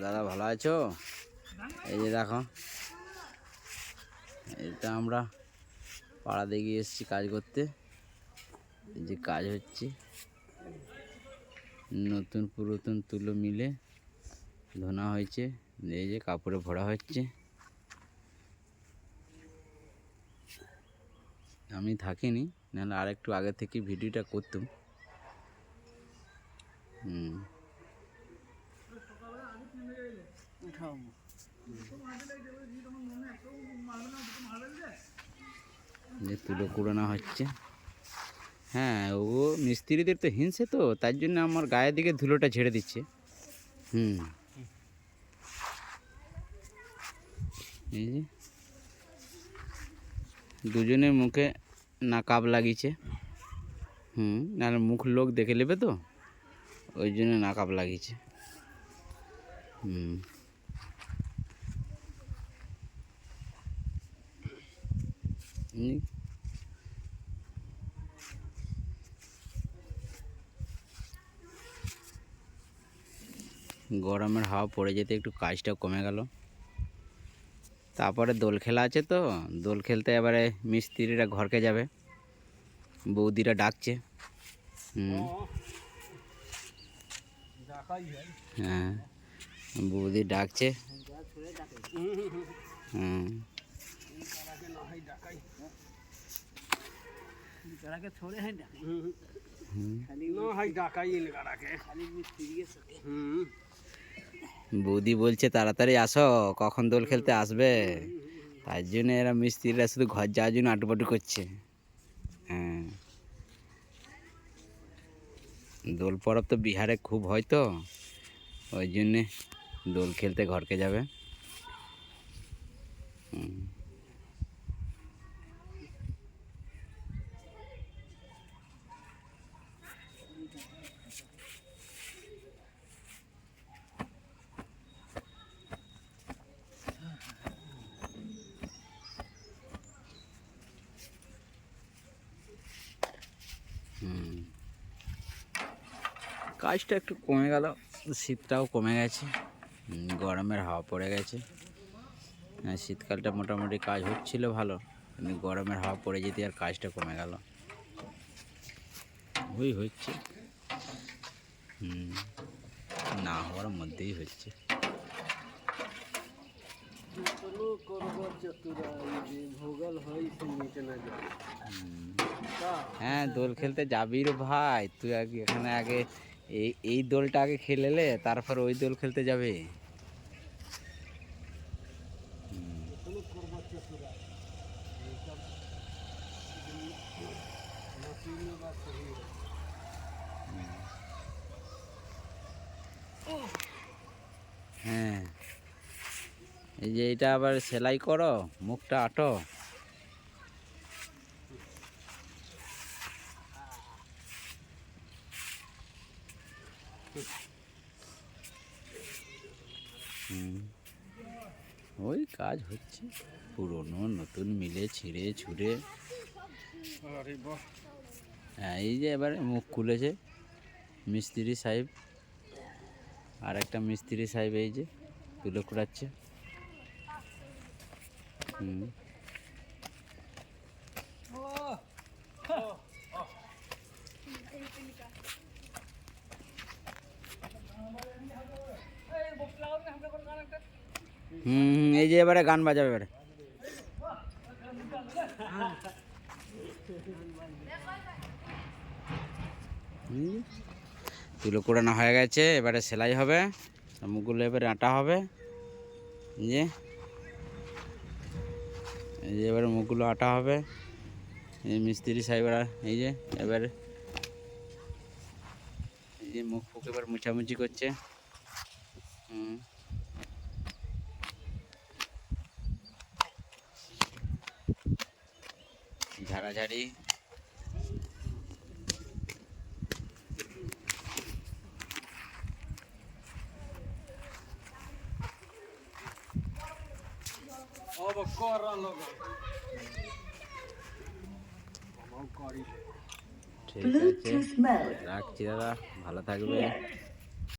দাদা ভালো আছো? এই যে দেখো, এটা আমরা পাড়া দিয়ে এসেছি কাজ করতে। এই যে কাজ হচ্ছে, নতুন পুরাতন তুলো মিলে ধোনা হয়েছে। এই যে কাপড়ে ভরা হচ্ছে। আমি থাকিনি, নাহলে আর একটু আগে থেকে ভিডিওটা করতাম। যে তুলো কুড়ানো হচ্ছে। হ্যাঁ, ও মিস্ত্রিদের তো হিংসে, তো তার জন্য আমার গায়ের দিকে ধুলোটা ঝেড়ে দিচ্ছে। এই যে দুজনের মুখে নাকাব লাগিয়েছে। নাহলে মুখ লোক দেখে নেবে, তো ওই জন্য নাকাব লাগিয়েছে। গরমের হাওয়া পড়ে যেতে একটু কাজটা কমে গেল। তারপরে দোল খেলা আছে, তো দোল খেলতে এবারে মিস্ত্রিরা ঘরকে যাবে। বৌদিরা ডাকছে। হ্যাঁ, বৌদি ডাকছে। বৌদি বলছে তাড়াতাড়ি আসো, কখন দোল খেলতে আসবে। তার জন্য এরা মিস্ত্রিরা শুধু ঘর যাওয়ার জন্য আটুপাটু করছে। হ্যাঁ, দোল পরব তো বিহারে খুব হয়, তো ওই জন্যে দোল খেলতে ঘরকে যাবে। কাজটা একটু কমে গেল, শীতটাও কমে গেছে, গরমের হাওয়া পড়ে গেছে। শীতকালটা মোটামুটি কাজ হচ্ছিল ভালো, কিন্তু গরমের হাওয়া পড়ে যেতে আর কাজটা কমে গেল। ওই হচ্ছে, না হওয়ার মধ্যেই হচ্ছে। হ্যাঁ, দোল খেলতে যাবি রে ভাই, তুই আগে এখানে আগে এই দোলটা আগে খেলেলে তারপর ওই দোল খেলতে যাবে। হ্যাঁ, এই যে এটা আবার সেলাই করো, মুখটা আটো। ওই কাজ হচ্ছে, পুরনো নতুন মিলে ছিঁড়ে ছুঁড়ে। হ্যাঁ, এই যে এবারে মুখ খুলেছে মিস্ত্রি সাহেব, আর একটা মিস্ত্রি সাহেব এই যে তুলো কুড়াচ্ছে। এই যে এবারে গান বাজাবে এবারে। তুলো কুড়ানো হয়ে গেছে, এবারে সেলাই হবে, মুখগুলো এবারে আটা হবে। এই যে এবারে মুখগুলো আটা হবে। এই মিস্ত্রি সাহেবরা এই যে এবারে এই যে মুখ ফুক এবার মুছামুছি করছে। ঝাড়াঝাড়ি। ঠিক আছে, রাখছি দাদা, ভালো থাকবে।